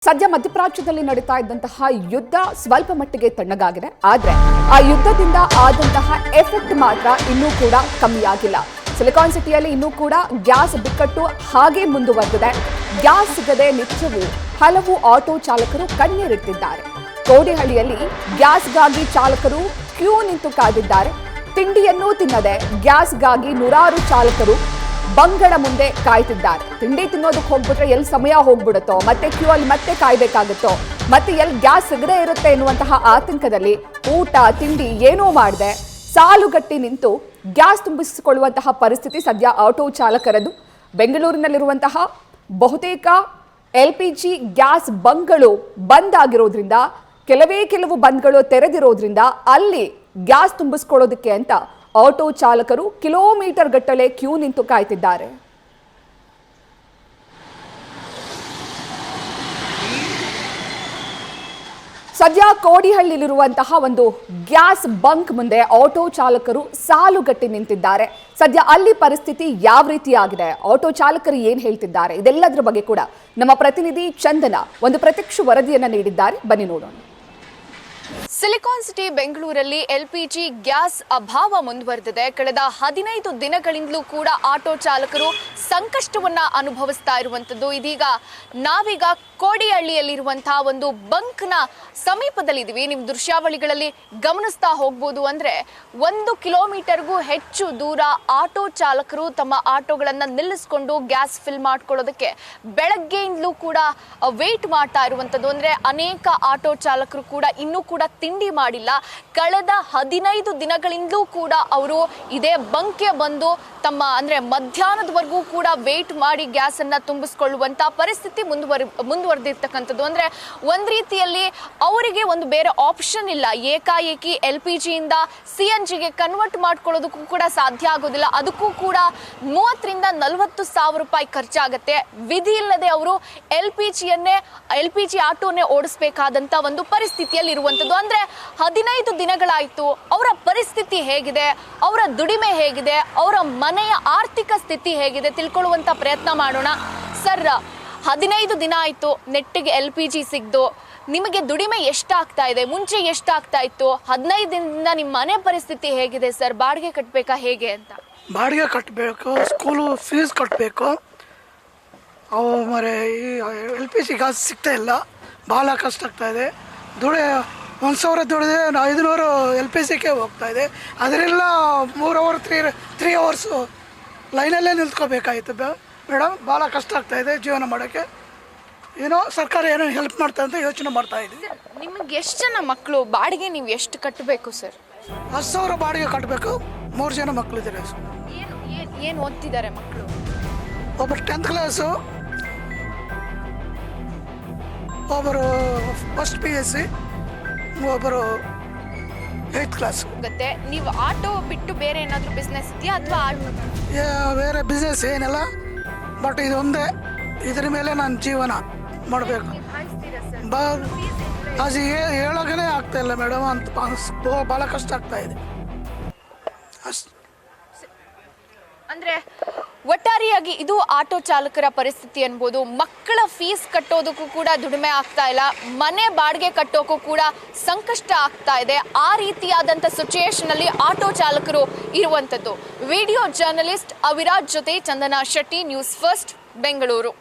ಸದ್ಯ ಮಧ್ಯಪ್ರಾಚ್ಯದಲ್ಲಿ ನಡೀತಾ ಇದ್ದಂತಹ ಯುದ್ಧ ಸ್ವಲ್ಪ ಮಟ್ಟಿಗೆ ತಣ್ಣಗಾಗಿದೆ. ಆದರೆ ಆ ಯುದ್ಧದಿಂದ ಆದಂತಹ ಎಫೆಕ್ಟ್ ಮಾತ್ರ ಇನ್ನೂ ಕೂಡ ಕಮ್ಮಿಯಾಗಿಲ್ಲ. ಸಿಲಿಕಾನ್ ಸಿಟಿಯಲ್ಲಿ ಇನ್ನೂ ಕೂಡ ಗ್ಯಾಸ್ ಬಿಕ್ಕಟ್ಟು ಹಾಗೆ ಮುಂದುವರೆದಿದೆ. ಗ್ಯಾಸ್ ಸಿಗದೆ ನಿತ್ಯವೂ ಹಲವು ಆಟೋ ಚಾಲಕರು ಕಣ್ಣೀರಿಟ್ಟಿದ್ದಾರೆ. ಕೋಡಿಹಳ್ಳಿಯಲ್ಲಿ ಗ್ಯಾಸ್ಗಾಗಿ ಚಾಲಕರು ಕ್ಯೂ ನಿಂತು ಕಾದಿದ್ದಾರೆ. ತಿಂಡಿಯನ್ನೂ ತಿನ್ನದೆ ಗ್ಯಾಸ್ಗಾಗಿ ನೂರಾರು ಚಾಲಕರು ಬಂಗಳ ಮುಂದೆ ಕಾಯ್ತಿದ್ದಾರೆ. ತಿಂಡಿ ತಿನ್ನೋದಕ್ಕೆ ಹೋಗ್ಬಿಟ್ರೆ ಎಲ್ಲಿ ಸಮಯ ಹೋಗ್ಬಿಡುತ್ತೋ, ಮತ್ತೆ ಕ್ಯೂ ಅಲ್ಲಿ ಮತ್ತೆ ಕಾಯ್ಬೇಕಾಗುತ್ತೋ, ಮತ್ತೆ ಎಲ್ಲಿ ಗ್ಯಾಸ್ ಸಿಗದೆ ಇರುತ್ತೆ ಎನ್ನುವಂತಹ ಆತಂಕದಲ್ಲಿ ಊಟ ತಿಂಡಿ ಏನೂ ಮಾಡದೆ ಸಾಲುಗಟ್ಟಿ ನಿಂತು ಗ್ಯಾಸ್ ತುಂಬಿಸಿಕೊಳ್ಳುವಂತಹ ಪರಿಸ್ಥಿತಿ ಸದ್ಯ ಆಟೋ ಚಾಲಕರದು. ಬೆಂಗಳೂರಿನಲ್ಲಿರುವಂತಹ ಬಹುತೇಕ LPG ಗ್ಯಾಸ್ ಬಂಕ್ಗಳು ಬಂದ್ ಆಗಿರೋದ್ರಿಂದ, ಕೆಲವು ಬಂಕ್ಗಳು ತೆರೆದಿರೋದ್ರಿಂದ ಅಲ್ಲಿ ಗ್ಯಾಸ್ ತುಂಬಿಸ್ಕೊಳ್ಳೋದಕ್ಕೆ ಅಂತ ಆಟೋ ಚಾಲಕರು ಕಿಲೋಮೀಟರ್ ಗಟ್ಟಲೆ ಕ್ಯೂ ನಿಂತು ಕಾಯ್ತಿದ್ದಾರೆ. ಸದ್ಯ ಕೋಡಿಹಳ್ಳಿಲಿರುವಂತಹ ಒಂದು ಗ್ಯಾಸ್ ಬಂಕ್ ಮುಂದೆ ಆಟೋ ಚಾಲಕರು ಸಾಲುಗಟ್ಟಿ ನಿಂತಿದ್ದಾರೆ. ಸದ್ಯ ಅಲ್ಲಿ ಪರಿಸ್ಥಿತಿ ಯಾವ ರೀತಿಯಾಗಿದೆ, ಆಟೋ ಚಾಲಕರು ಏನ್ ಹೇಳ್ತಿದ್ದಾರೆ, ಇದೆಲ್ಲದರ ಬಗ್ಗೆ ಕೂಡ ನಮ್ಮ ಪ್ರತಿನಿಧಿ ಚಂದನ ಒಂದು ಪ್ರತ್ಯಕ್ಷ ವರದಿಯನ್ನ ನೀಡಿದ್ದಾರೆ. ಬನ್ನಿ ನೋಡೋಣ. ಸಿಲಿಕಾನ್ ಸಿಟಿ ಬೆಂಗಳೂರಲ್ಲಿ LPG ಗ್ಯಾಸ್ ಅಭಾವ ಮುಂದುವರೆದಿದೆ. ಕಳೆದ 15 ದಿನಗಳಿಂದಲೂ ಕೂಡ ಆಟೋ ಚಾಲಕರು ಸಂಕಷ್ಟವನ್ನ ಅನುಭವಿಸ್ತಾ ಇರುವಂತದ್ದು. ಇದೀಗ ನಾವೀಗ ಕೋಡಿಹಳ್ಳಿಯಲ್ಲಿರುವಂತಹ ಒಂದು ಬಂಕ್ನ ಸಮೀಪದಲ್ಲಿದ್ದೀವಿ. ನೀವು ದೃಶ್ಯಾವಳಿಗಳಲ್ಲಿ ಗಮನಿಸ್ತಾ ಹೋಗ್ಬೋದು. ಅಂದ್ರೆ 1 ಕಿಲೋಮೀಟರ್ಗೂ ಹೆಚ್ಚು ದೂರ ಆಟೋ ಚಾಲಕರು ತಮ್ಮ ಆಟೋಗಳನ್ನ ನಿಲ್ಲಿಸ್ಕೊಂಡು ಗ್ಯಾಸ್ ಫಿಲ್ ಮಾಡ್ಕೊಳ್ಳೋದಕ್ಕೆ ಬೆಳಗ್ಗೆಯಿಂದಲೂ ಕೂಡ ವೇಟ್ ಮಾಡ್ತಾ ಇರುವಂತದ್ದು. ಅಂದ್ರೆ ಅನೇಕ ಆಟೋ ಚಾಲಕರು ಕೂಡ ಇನ್ನೂ ಕೂಡ ತಿಂಡಿ ಮಾಡಿಲ್ಲ. ಕಳೆದ 15 ದಿನಗಳಿಂದಲೂ ಕೂಡ ಅವರು ಇದೇ ಬಂಕ್ಗೆ ಬಂದು ತಮ್ಮ ಅಂದ್ರೆ ಮಧ್ಯಾಹ್ನದವರೆಗೂ ಕೂಡ ವೇಟ್ ಮಾಡಿ ಗ್ಯಾಸ್ ಅನ್ನ ತುಂಬಿಸ್ಕೊಳ್ಳುವಂತ ಪರಿಸ್ಥಿತಿ ಮುಂದುವರೆದಿರ್ತಕ್ಕಂಥದ್ದು. ಅಂದ್ರೆ ಒಂದ್ ರೀತಿಯಲ್ಲಿ ಅವರಿಗೆ ಒಂದು ಬೇರೆ ಆಪ್ಷನ್ ಇಲ್ಲ. ಏಕಾಏಕಿ LPG ಇಂದ CNG ಗೆ ಕನ್ವರ್ಟ್ ಮಾಡ್ಕೊಳ್ಳೋದಕ್ಕೂ ಕೂಡ ಸಾಧ್ಯ ಆಗೋದಿಲ್ಲ. ಅದಕ್ಕೂ ಕೂಡ 30 ರಿಂದ 40 ಸಾವಿರ ರೂಪಾಯಿ ಖರ್ಚಾಗತ್ತೆ. ವಿಧಿ ಇಲ್ಲದೆ ಅವರು LPG ಆಟೋನೇ ಓಡಿಸಬೇಕಾದಂತ ಒಂದು ಪರಿಸ್ಥಿತಿಯಲ್ಲಿ ಇರುವಂತದ್ದು. ಅಂದ್ರೆ 15 ದಿನಗಳಾಯ್ತು. ಅವರ ಪರಿಸ್ಥಿತಿ ಹೇಗಿದೆ, ಅವರ ದುಡಿಮೆ ಹೇಗಿದೆ, ಅವರ ಮನೆಯ ಆರ್ಥಿಕ ಸ್ಥಿತಿ ಹೇಗಿದೆ ತಿಳ್ಕೊಳ್ಳುವಂತ ಪ್ರಯತ್ನ ಮಾಡೋಣ. ಸರ್, 15 ದಿನ ಆಯ್ತು ನೆಟ್ಟಿಗೆ LPG ಸಿಗ್ದು. ನಿಮಗೆ ದುಡಿಮೆ ಎಷ್ಟಾಗ್ತಾ ಇದೆ, ಮುಂಚೆ ಎಷ್ಟಾಗ್ತಾ ಇತ್ತು? 15 ದಿನದಿಂದ ನಿಮ್ಮ ಮನೆ ಪರಿಸ್ಥಿತಿ ಹೇಗಿದೆ ಸರ್? ಬಾಡಿಗೆ ಕಟ್ಟಬೇಕಾ ಹೇಗೆ ಅಂತ? ಬಾಡಿಗೆ ಕಟ್ಟಬೇಕು, ಸ್ಕೂಲು ಫೀಸ್ ಕಟ್ಟಬೇಕು. ಅವು ಮರೆ ಈ LPG ಗ್ಯಾಸ್ ಸಿಗ್ತಾ ಇಲ್ಲ, ಭಾಳ ಕಷ್ಟ ಆಗ್ತಾ ಇದೆ. 1,000 ದುಡಿದೆ 500 LPGಗೆ ಹೋಗ್ತಾ ಇದೆ. ಅದರೆಲ್ಲ 3 ಅವರ್ 3 ಅವರ್ಸು ಲೈನಲ್ಲೇ ನಿಂತ್ಕೋಬೇಕಾಯ್ತು ಮೇಡಮ್. ಭಾಳ ಕಷ್ಟ ಆಗ್ತಾ ಇದೆ ಜೀವನ ಮಾಡೋಕ್ಕೆ. ಏನೋ ಸರ್ಕಾರ ಏನೋ ಹೆಲ್ಪ್ ಮಾಡ್ತಾ ಅಂತ ಯೋಚನೆ ಮಾಡ್ತಾ ಇದ್ದೀವಿ. ನಿಮಗೆ ಎಷ್ಟು ಜನ ಮಕ್ಕಳು? ಬಾಡಿಗೆ ನೀವು ಎಷ್ಟು ಕಟ್ಟಬೇಕು ಸರ್? 10,000 ಬಾಡಿಗೆ ಕಟ್ಟಬೇಕು. 3 ಜನ ಮಕ್ಕಳಿದ್ದಾರೆ. ಏನು ಓದ್ತಿದ್ದಾರೆ ಮಕ್ಕಳು? ಒಬ್ಬರು 10th ಕ್ಲಾಸು, ಒಬ್ಬರು ಫಸ್ಟ್ PSC, ಒಬ್ಬರು 8th ಕ್ಲಾಸ್. ನೀವು ಆಟೋ ಬಿಟ್ಟು ಬೇರೆ ಏನಾದರೂ ಬಿಸ್ನೆಸ್ ಇದೆಯಾ ಅಥವಾ ಬೇರೆ ಬಿಸ್ನೆಸ್ ಏನಿಲ್ಲ, ಬಟ್ ಇದೊಂದೇ, ಇದ್ರ ಮೇಲೆ ನಾನು ಜೀವನ ಮಾಡಬೇಕು. ಅದು ಹೇಳೋಕೆ ಆಗ್ತಾ ಇಲ್ಲ ಮೇಡಮ್ ಅಂತ ಭಾಳ ಕಷ್ಟ ಆಗ್ತಾ ಇದೆ ಅಷ್ಟು. ಅಂದ್ರೆ ಒಟ್ಟಾರೆಯಾಗಿ ಇದು ಆಟೋ ಚಾಲಕರ ಪರಿಸ್ಥಿತಿ ಅನ್ಬೋದು. ಮಕ್ಕಳ ಫೀಸ್ ಕಟ್ಟೋದಕ್ಕೂ ಕೂಡ ದುಡಿಮೆ ಆಗ್ತಾ ಇಲ್ಲ, ಮನೆ ಬಾಡಿಗೆ ಕಟ್ಟೋಕ್ಕೂ ಕೂಡ ಸಂಕಷ್ಟ ಆಗ್ತಾ ಇದೆ. ಆ ರೀತಿಯಾದಂಥ ಸಿಚುಯೇಷನ್ ಅಲ್ಲಿ ಆಟೋ ಚಾಲಕರು ಇರುವಂಥದ್ದು. ವಿಡಿಯೋ ಜರ್ನಲಿಸ್ಟ್ ಅವಿರಾಜ್ ಜೊತೆ ಚಂದನಾ ಶೆಟ್ಟಿ, ನ್ಯೂಸ್ ಫಸ್ಟ್, ಬೆಂಗಳೂರು.